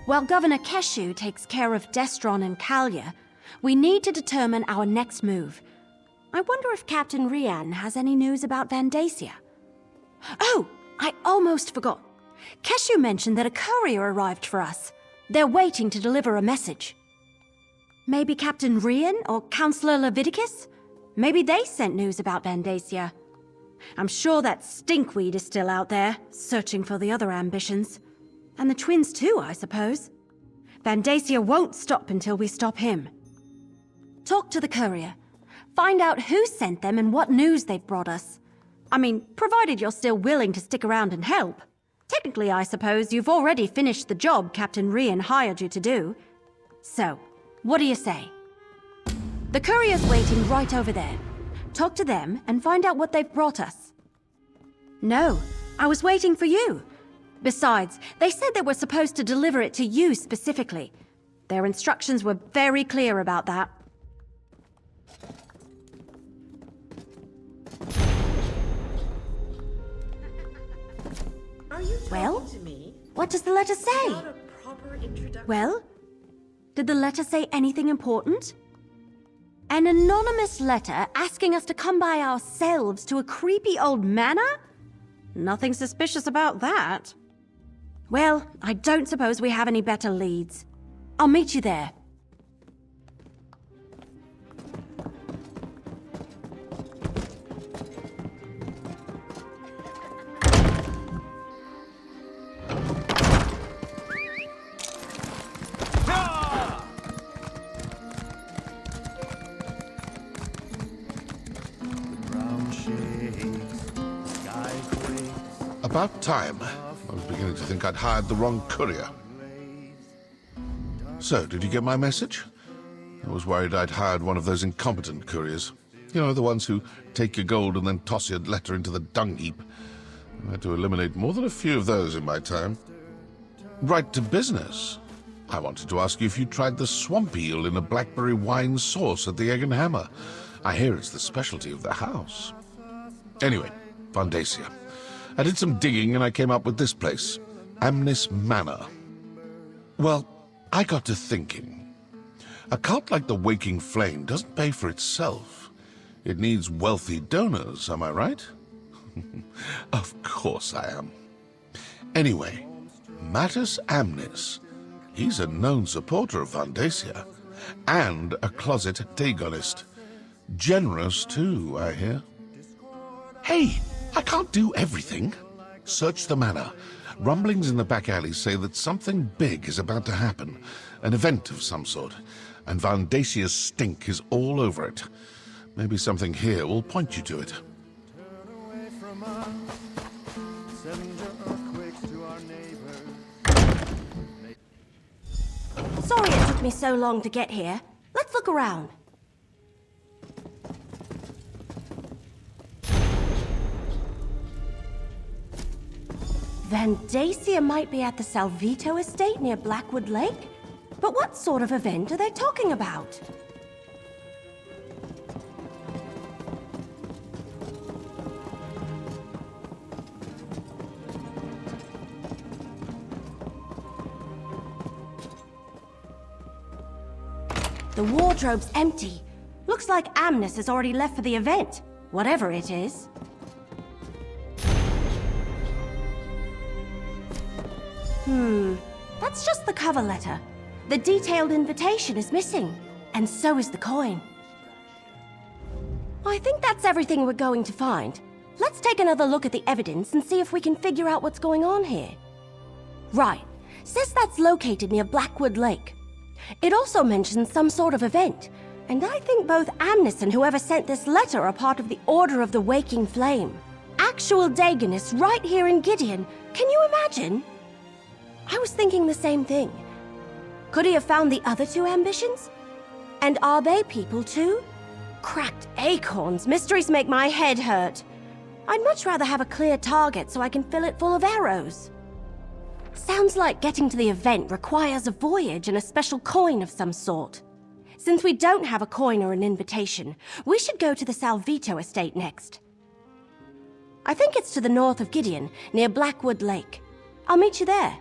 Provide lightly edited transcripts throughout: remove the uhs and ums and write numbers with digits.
While Governor Keshu takes care of Destron and Kalia, we need to determine our next move. I wonder if Captain Rian has any news about Vandacia. Oh, I almost forgot. Keshu mentioned that a courier arrived for us. They're waiting to deliver a message. Maybe Captain Rian or Councilor Leviticus? Maybe they sent news about Vandacia. I'm sure that stinkweed is still out there, searching for the other ambitions. And the twins too, I suppose. Vandacia won't stop until we stop him. Talk to the courier. Find out who sent them and what news they've brought us. I mean, provided you're still willing to stick around and help. Technically, I suppose you've already finished the job Captain Rian hired you to do. So, what do you say? The courier's waiting right over there. Talk to them and find out what they've brought us. No, I was waiting for you. Besides, they said they were supposed to deliver it to you specifically. Their instructions were very clear about that. Are you Well, talking to me? What does the letter say? Not a proper introduction. Well, did the letter say anything important? An anonymous letter asking us to come by ourselves to a creepy old manor? Nothing suspicious about that. Well, I don't suppose we have any better leads. I'll meet you there. About time. I was beginning to think I'd hired the wrong courier. So, did you get my message? I was worried I'd hired one of those incompetent couriers. You know, the ones who take your gold and then toss your letter into the dung heap. I had to eliminate more than a few of those in my time. Right to business. I wanted to ask you if you tried the swamp eel in a blackberry wine sauce at the Egg and Hammer. I hear it's the specialty of the house. Anyway, Vandacia. I did some digging and I came up with this place, Amnis Manor. Well, I got to thinking. A cult like the Waking Flame doesn't pay for itself. It needs wealthy donors, am I right? Of course I am. Anyway, Mattis Amnis. He's a known supporter of Vandacia, and a closet Dagonist. Generous too, I hear. Hey! I can't do everything. Search the manor. Rumblings in the back alley say that something big is about to happen. An event of some sort. And Vandacia's stink is all over it. Maybe something here will point you to it. Sorry it took me so long to get here. Let's look around. Vandacia might be at the Salvito estate near Blackwood Lake? But what sort of event are they talking about? The wardrobe's empty. Looks like Amnis has already left for the event, whatever it is. That's just the cover letter. The detailed invitation is missing, and so is the coin. I think that's everything we're going to find. Let's take another look at the evidence and see if we can figure out what's going on here. Right. Says that's located near Blackwood Lake. It also mentions some sort of event, and I think both Amnis and whoever sent this letter are part of the Order of the Waking Flame. Actual Dagonists right here in Gideon. Can you imagine? I was thinking the same thing. Could he have found the other two ambitions? And are they people too? Cracked acorns. Mysteries make my head hurt. I'd much rather have a clear target so I can fill it full of arrows. Sounds like getting to the event requires a voyage and a special coin of some sort. Since we don't have a coin or an invitation, we should go to the Salvito estate next. I think it's to the north of Gideon, near Blackwood Lake. I'll meet you there.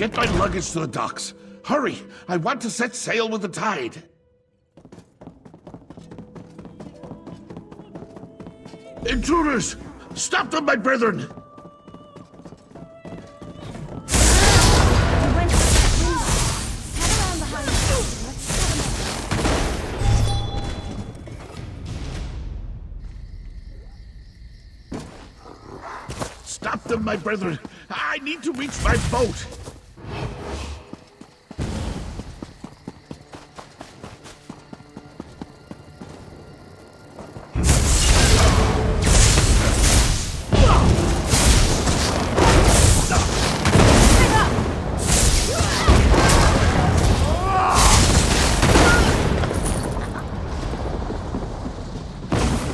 Get my luggage to the docks. Hurry! I want to set sail with the tide. Intruders! Stop them, my brethren! He went to the window. Head around behind the house and let's set him up. Stop them, my brethren! I need to reach my boat!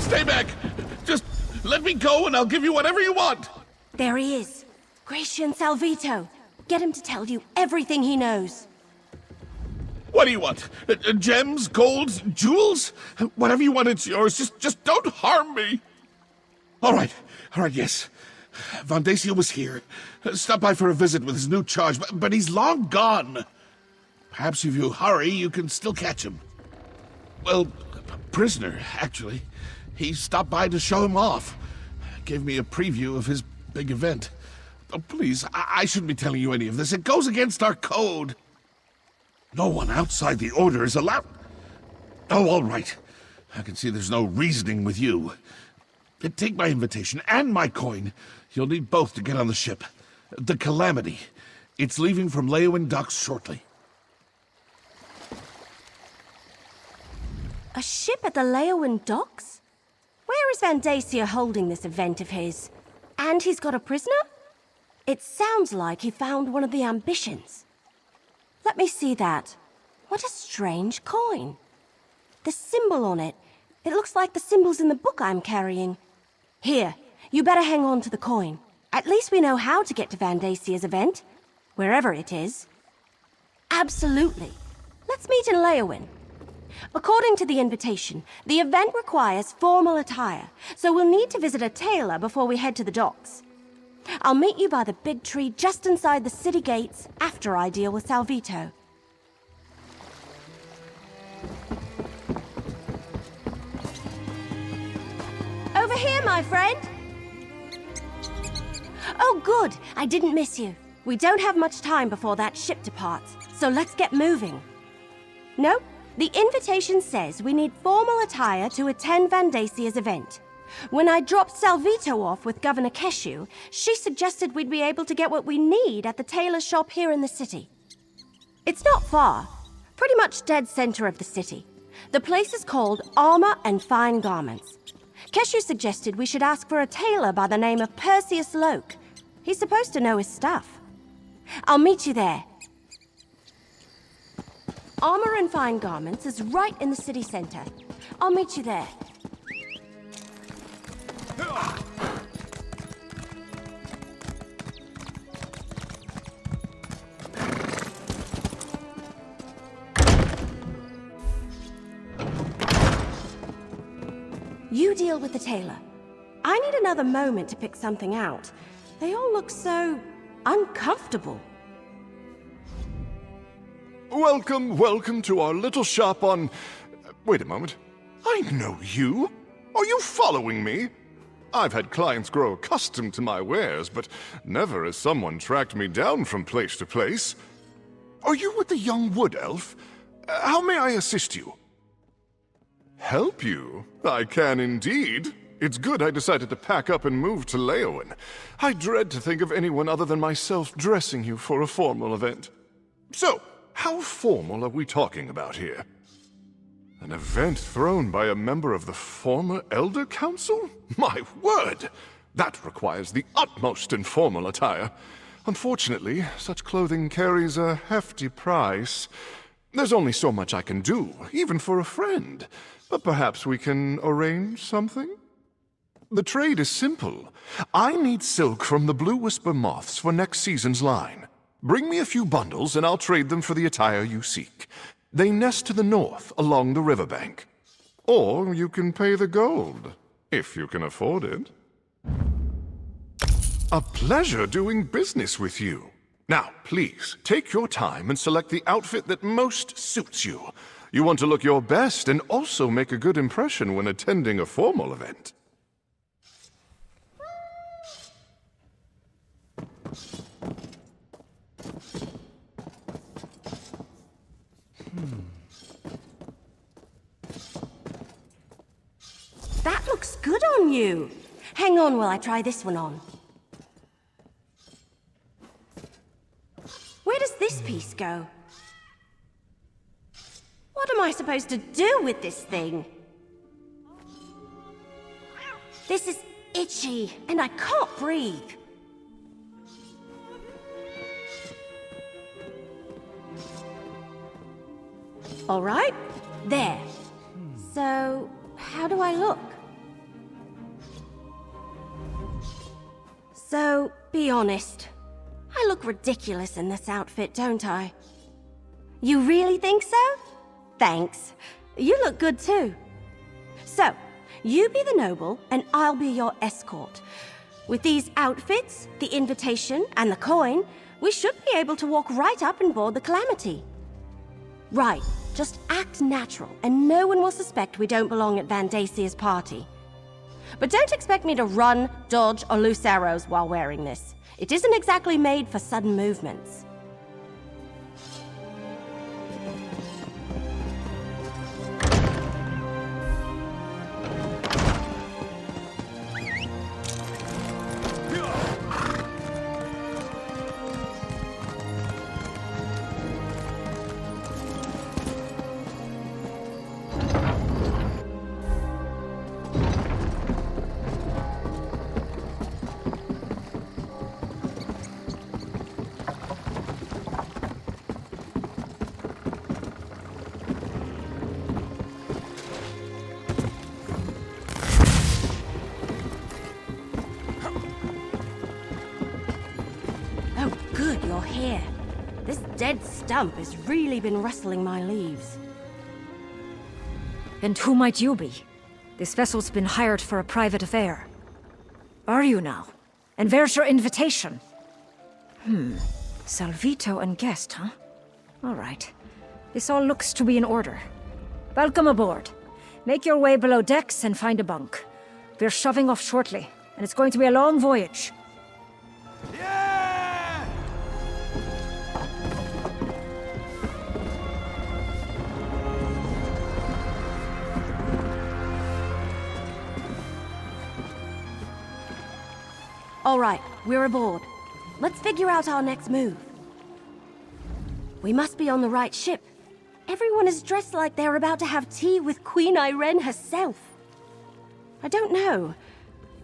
Stay back! Just let me go and I'll give you whatever you want! There he is. Gratian Salvito. Get him to tell you everything he knows. What do you want? Gems, golds, jewels? Whatever you want, it's yours. Just don't harm me. All right, yes. Vandacia was here. Stopped by for a visit with his new charge, but he's long gone. Perhaps if you hurry, you can still catch him. Well, prisoner, actually. He stopped by to show him off. Gave me a preview of his big event. Oh, please, I shouldn't be telling you any of this. It goes against our code. No one outside the Order is allowed... Oh, all right. I can see there's no reasoning with you. Take my invitation and my coin. You'll need both to get on the ship. The Calamity. It's leaving from Leowin docks shortly. A ship at the Leowin docks? Where is Vandacia holding this event of his? And he's got a prisoner? It sounds like he found one of the ambitions. Let me see that. What a strange coin. The symbol on it, it looks like the symbols in the book I'm carrying. Here, you better hang on to the coin. At least we know how to get to Vandacia's event, wherever it is. Absolutely. Let's meet in Leowin. According to the invitation, the event requires formal attire, so we'll need to visit a tailor before we head to the docks. I'll meet you by the big tree just inside the city gates after I deal with Salvito. Over here, my friend! Oh, good. I didn't miss you. We don't have much time before that ship departs, so let's get moving. No, the invitation says we need formal attire to attend Vandacia's event. When I dropped Salvito off with Governor Keshu, she suggested we'd be able to get what we need at the tailor shop here in the city. It's not far, pretty much dead center of the city. The place is called Armor and Fine Garments. Keshu suggested we should ask for a tailor by the name of Perseus Loke. He's supposed to know his stuff. I'll meet you there. Armor and Fine Garments is right in the city center. I'll meet you there. You deal with the tailor. I need another moment to pick something out. They all look so uncomfortable. Welcome to our little shop on... Wait a moment. I know you. Are you following me? I've had clients grow accustomed to my wares, but never has someone tracked me down from place to place. Are you with the young wood elf? How may I assist you? Help you? I can indeed. It's good I decided to pack up and move to Leowin. I dread to think of anyone other than myself dressing you for a formal event. So, how formal are we talking about here? An event thrown by a member of the former Elder Council? My word! That requires the utmost informal attire. Unfortunately, such clothing carries a hefty price. There's only so much I can do, even for a friend. But perhaps we can arrange something? The trade is simple. I need silk from the Blue Whisper moths for next season's line. Bring me a few bundles and I'll trade them for the attire you seek. They nest to the north, along the riverbank. Or you can pay the gold, if you can afford it. A pleasure doing business with you. Now, please, take your time and select the outfit that most suits you. You want to look your best and also make a good impression when attending a formal event. That looks good on you. Hang on while I try this one on. Where does this piece go? What am I supposed to do with this thing? This is itchy, and I can't breathe. All right, there. So, how do I look? So, be honest. I look ridiculous in this outfit, don't I? You really think so? Thanks. You look good too. So, you be the noble, and I'll be your escort. With these outfits, the invitation, and the coin, we should be able to walk right up and board the Calamity. Right, just act natural, and no one will suspect we don't belong at Vandacia's party. But don't expect me to run, dodge, or loose arrows while wearing this. It isn't exactly made for sudden movements. Oh, good, you're here. This dead stump has really been rustling my leaves. And who might you be? This vessel's been hired for a private affair. Are you now? And where's your invitation? Salvito and guest, huh? All right. This all looks to be in order. Welcome aboard. Make your way below decks and find a bunk. We're shoving off shortly, and it's going to be a long voyage. All right, we're aboard. Let's figure out our next move. We must be on the right ship. Everyone is dressed like they're about to have tea with Queen Irene herself. I don't know.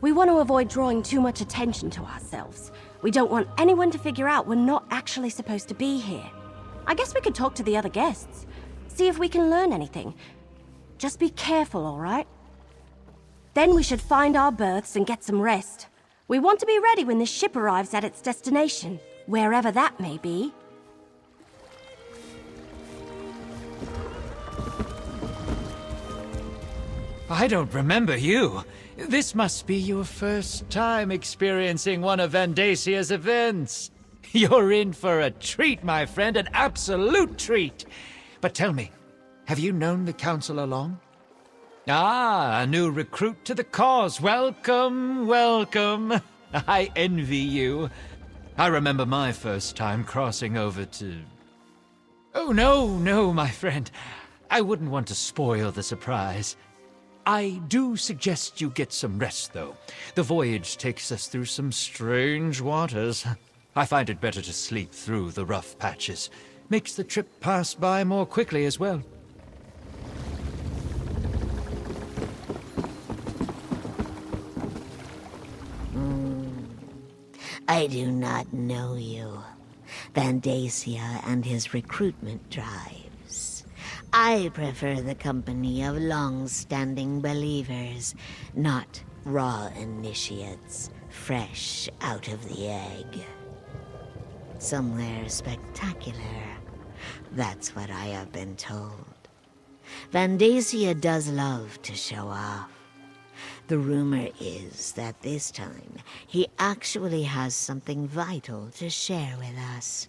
We want to avoid drawing too much attention to ourselves. We don't want anyone to figure out we're not actually supposed to be here. I guess we could talk to the other guests. See if we can learn anything. Just be careful, all right? Then we should find our berths and get some rest. We want to be ready when the ship arrives at its destination, wherever that may be. I don't remember you. This must be your first time experiencing one of Vandacia's events. You're in for a treat, my friend, an absolute treat. But tell me, have you known the Councilor long? Ah, a new recruit to the cause. Welcome, welcome. I envy you. I remember my first time crossing over to... Oh, no, my friend. I wouldn't want to spoil the surprise. I do suggest you get some rest, though. The voyage takes us through some strange waters. I find it better to sleep through the rough patches. Makes the trip pass by more quickly as well. I do not know you. Vandacia and his recruitment drives. I prefer the company of long-standing believers, not raw initiates, fresh out of the egg. Somewhere spectacular. That's what I have been told. Vandacia does love to show off. The rumor is that this time he actually has something vital to share with us.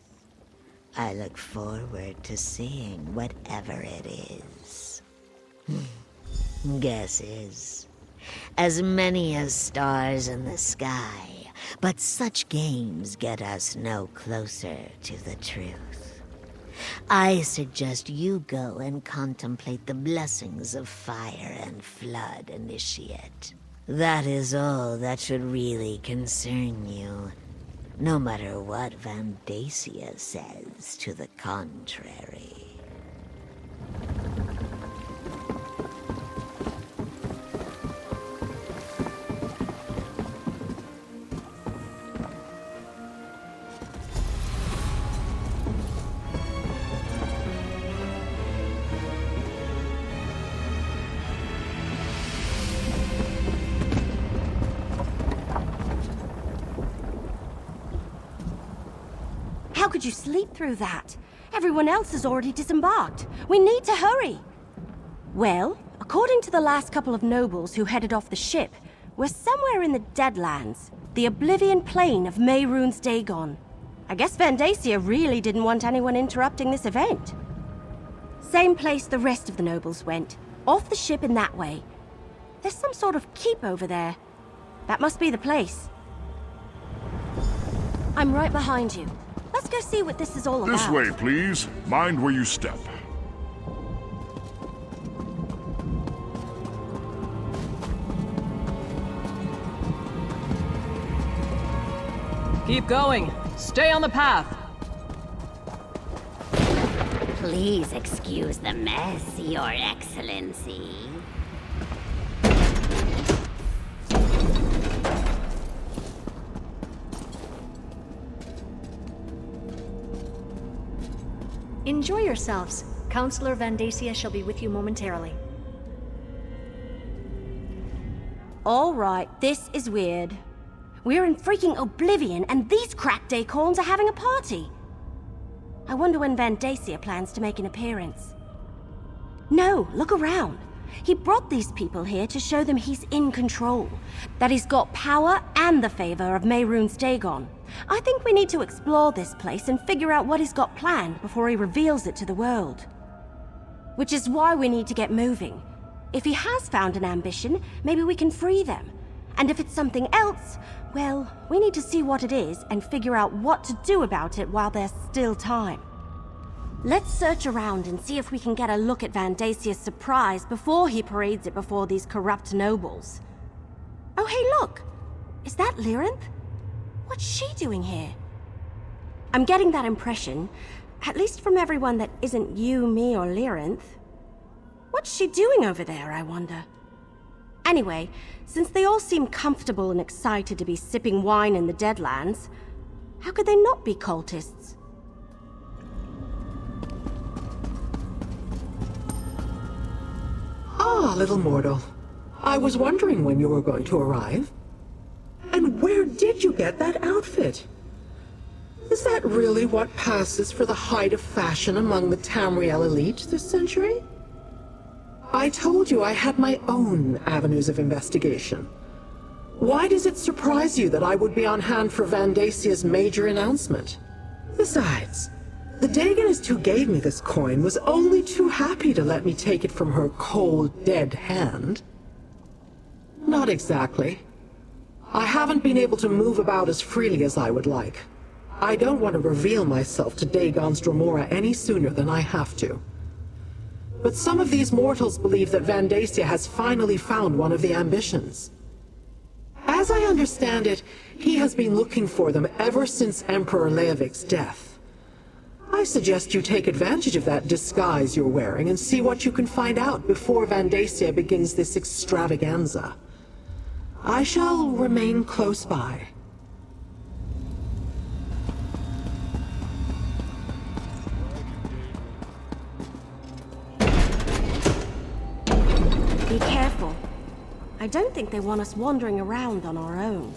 I look forward to seeing whatever it is. Guesses. As many as stars in the sky, but such games get us no closer to the truth. I suggest you go and contemplate the blessings of fire and flood, Initiate. That is all that should really concern you, no matter what Vandacia says to the contrary. How could you sleep through that? Everyone else has already disembarked. We need to hurry. Well, according to the last couple of nobles who headed off the ship, we're somewhere in the Deadlands, the Oblivion Plain of Mehrunes Dagon. I guess Vandacia really didn't want anyone interrupting this event. Same place the rest of the nobles went, off the ship in that way. There's some sort of keep over there. That must be the place. I'm right behind you. Let's go see what this is all about. This way, please. Mind where you step. Keep going. Stay on the path. Please excuse the mess, Your Excellency. Enjoy yourselves. Councilor Vandacia shall be with you momentarily. All right, this is weird. We're in freaking Oblivion, and these cracked acorns are having a party. I wonder when Vandacia plans to make an appearance. No, look around. He brought these people here to show them he's in control, that he's got power and the favor of Mehrunes Dagon. I think we need to explore this place and figure out what he's got planned before he reveals it to the world. Which is why we need to get moving. If he has found an ambition, maybe we can free them. And if it's something else, well, we need to see what it is and figure out what to do about it while there's still time. Let's search around and see if we can get a look at Vandacia's surprise before he parades it before these corrupt nobles. Oh, hey, look! Is that Lyrinth? What's she doing here? I'm getting that impression, at least from everyone that isn't you, me, or Lyrinth. What's she doing over there, I wonder? Anyway, since they all seem comfortable and excited to be sipping wine in the Deadlands, how could they not be cultists? Ah, little mortal. I was wondering when you were going to arrive. And where did you get that outfit? Is that really what passes for the height of fashion among the Tamriel elite this century? I told you I had my own avenues of investigation. Why does it surprise you that I would be on hand for Vandacia's major announcement? Besides, the Dagonist who gave me this coin was only too happy to let me take it from her cold, dead hand. Not exactly. I haven't been able to move about as freely as I would like. I don't want to reveal myself to Dagon's Dromora any sooner than I have to. But some of these mortals believe that Vandacia has finally found one of the ambitions. As I understand it, he has been looking for them ever since Emperor Leovik's death. I suggest you take advantage of that disguise you're wearing and see what you can find out before Vandacia begins this extravaganza. I shall remain close by. Be careful. I don't think they want us wandering around on our own.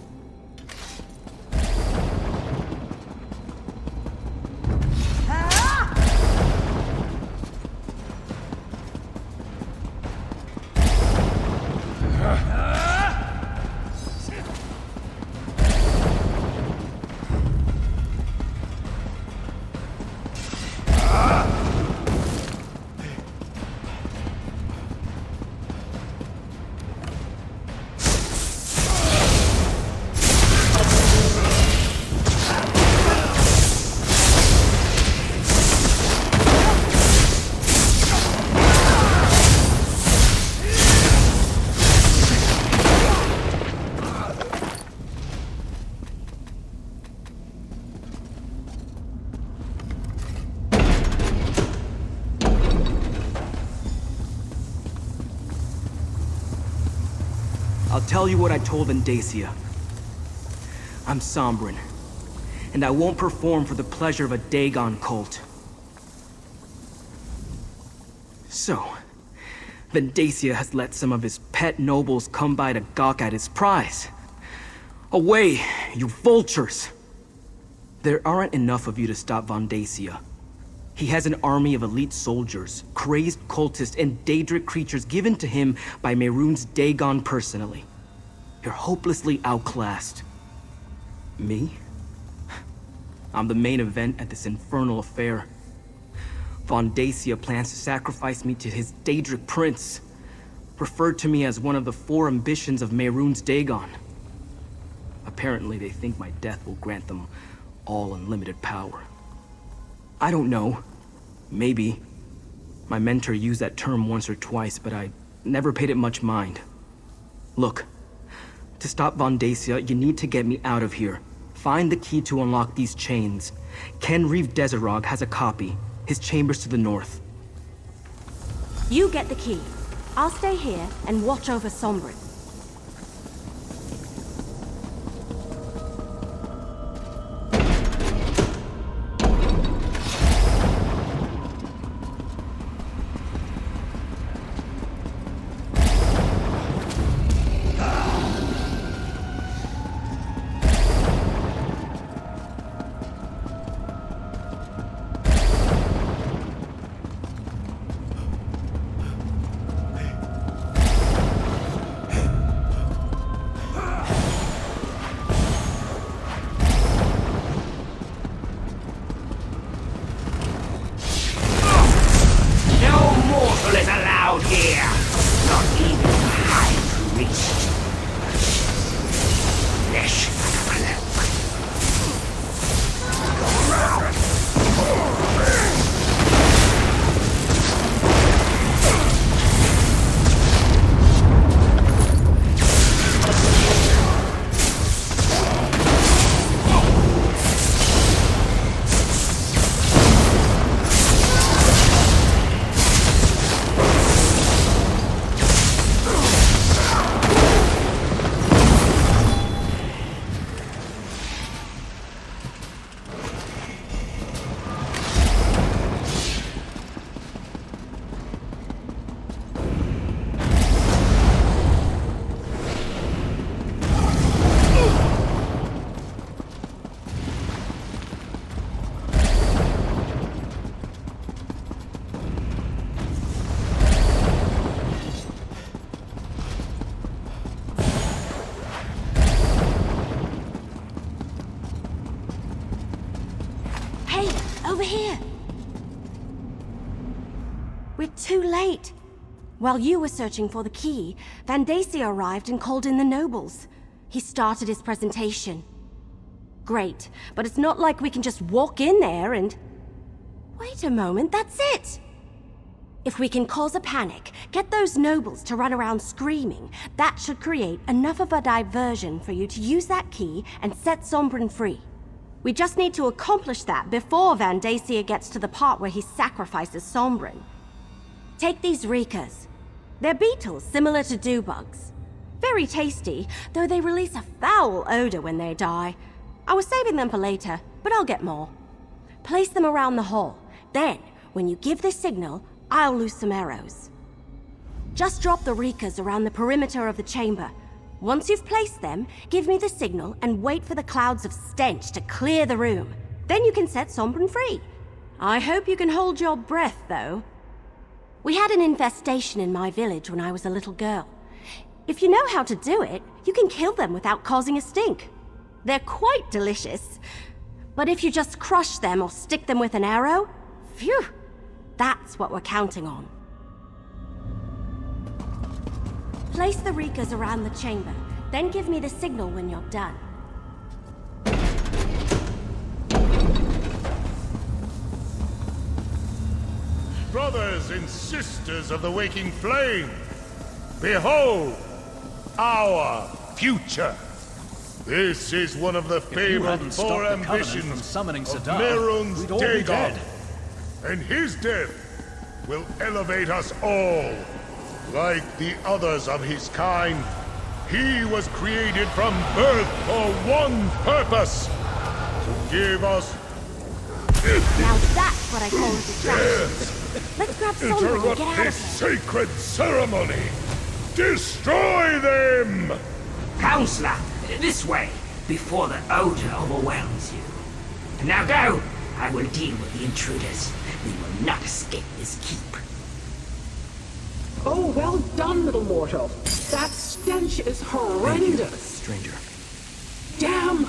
I'll tell you what I told Vandacia. I'm Sombrin, and I won't perform for the pleasure of a Dagon cult. So, Vandacia has let some of his pet nobles come by to gawk at his prize. Away, you vultures! There aren't enough of you to stop Vandacia. He has an army of elite soldiers, crazed cultists, and Daedric creatures given to him by Mehrunes Dagon personally. You're hopelessly outclassed. Me? I'm the main event at this infernal affair. Vandacia plans to sacrifice me to his Daedric prince, referred to me as one of the 4 ambitions of Mehrunes Dagon. Apparently they think my death will grant them all unlimited power. I don't know. Maybe. My mentor used that term once or twice, but I never paid it much mind. Look, to stop Vandacia, you need to get me out of here. Find the key to unlock these chains. Ken Reeve Desirog has a copy. His chamber's to the north. You get the key. I'll stay here and watch over Sombrin. Over here! We're too late. While you were searching for the key, Vandacia arrived and called in the nobles. He started his presentation. Great, but it's not like we can just walk in there and... Wait a moment, that's it! If we can cause a panic, get those nobles to run around screaming, that should create enough of a diversion for you to use that key and set Sombrin free. We just need to accomplish that before Vandacia gets to the part where he sacrifices Sombrin. Take these reekers. They're beetles similar to dewbugs. Very tasty, though they release a foul odor when they die. I was saving them for later, but I'll get more. Place them around the hall. Then, when you give this signal, I'll loose some arrows. Just drop the reekers around the perimeter of the chamber. Once you've placed them, give me the signal and wait for the clouds of stench to clear the room. Then you can set Sombrin free. I hope you can hold your breath, though. We had an infestation in my village when I was a little girl. If you know how to do it, you can kill them without causing a stink. They're quite delicious. But if you just crush them or stick them with an arrow, phew, that's what we're counting on. Place the reekers around the chamber, then give me the signal when you're done. Brothers and sisters of the waking flame, behold our future. This is one of the fabled 4 ambitions of Mehrunes Dagon, and his death will elevate us all. Like the others of his kind, He was created from birth for one purpose. To give us... Now that's what I call a distraction. Let's grab someone and Interrupt get out of this here. sacred ceremony! Destroy them! Counselor, this way, before the odor overwhelms you. Now go! I will deal with the intruders. They will not escape this keep. Oh, well done, little mortal. That stench is horrendous. Stranger. Damn!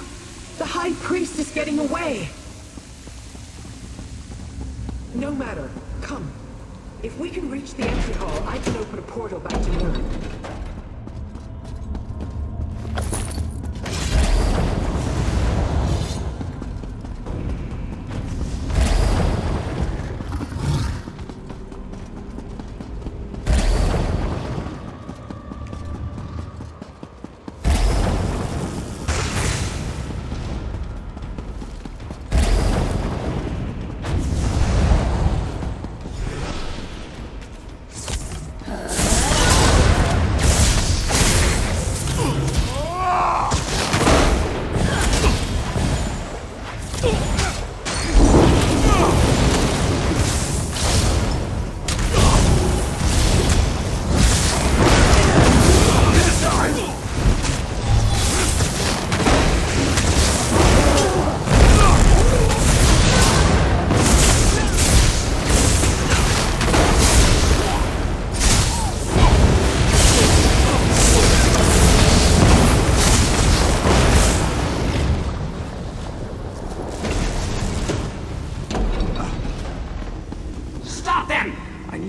The High Priest is getting away! No matter. Come. If we can reach the entry hall, I can open a portal back to Nurn.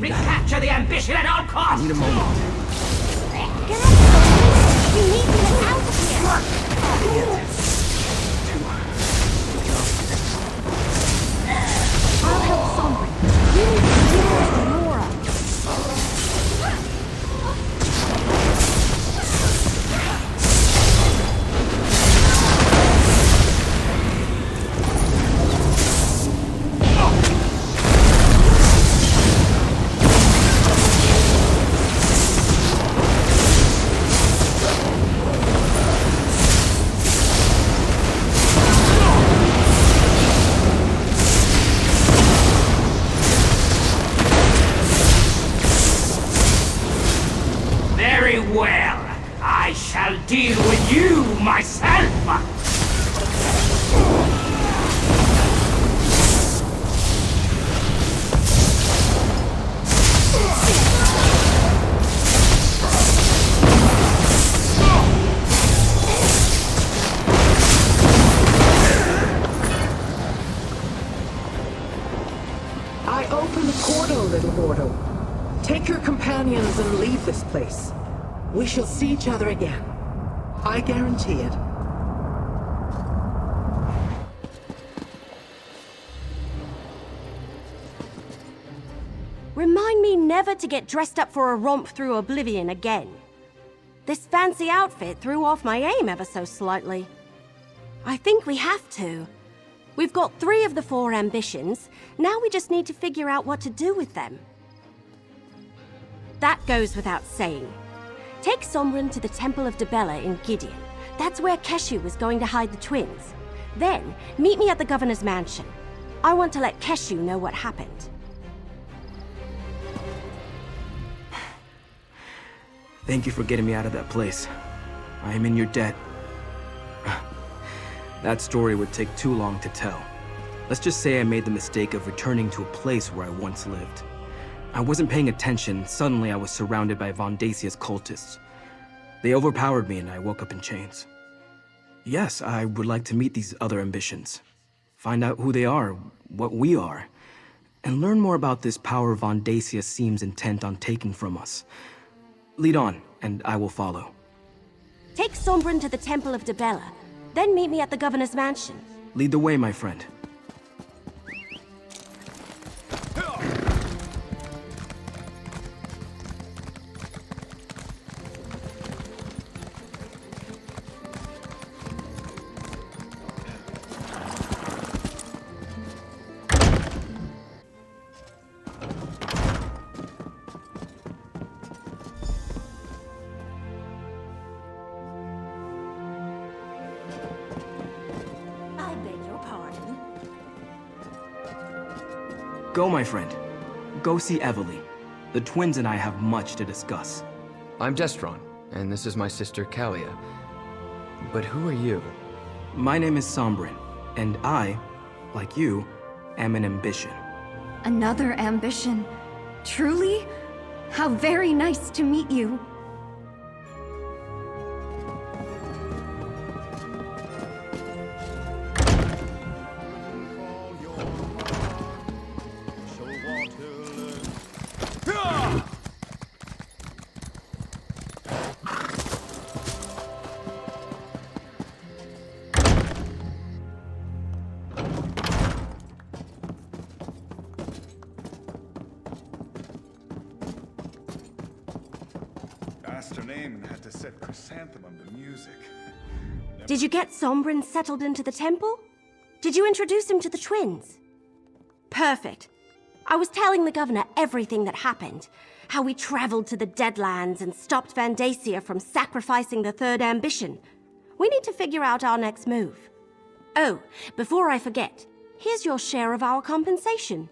Recapture the ambition at all costs! I need a moment. Get up! You need to get out of here! I'll help Sombra. You need to deal with Laura. Well, I shall deal with you myself! I open the portal, little mortal. Take your companions and leave this place. We shall see each other again. I guarantee it. Remind me never to get dressed up for a romp through oblivion again. This fancy outfit threw off my aim ever so slightly. I think we have to. We've got 3 of the 4 ambitions. Now we just need to figure out what to do with them. That goes without saying. Take Sombra to the Temple of Debella in Gideon. That's where Keshu was going to hide the twins. Then, meet me at the Governor's mansion. I want to let Keshu know what happened. Thank you for getting me out of that place. I am in your debt. That story would take too long to tell. Let's just say I made the mistake of returning to a place where I once lived. I wasn't paying attention. Suddenly I was surrounded by Vandacia's cultists. They overpowered me and I woke up in chains. Yes, I would like to meet these other ambitions. Find out who they are, what we are, and learn more about this power Vandacia seems intent on taking from us. Lead on, and I will follow. Take Sombra to the Temple of Debella, then meet me at the Governor's mansion. Lead the way, my friend. Go, my friend. Go see Eveli. The twins and I have much to discuss. I'm Destron, and this is my sister Kalia. But who are you? My name is Sombrin, and I, like you, am an ambition. Another ambition? Truly? How very nice to meet you. Asked her name and had to set Chrysanthemum to music. Did you get Sombrin settled into the temple? Did you introduce him to the twins? Perfect. I was telling the governor everything that happened. How we traveled to the Deadlands and stopped Vandacia from sacrificing the third ambition. We need to figure out our next move. Oh, before I forget, here's your share of our compensation.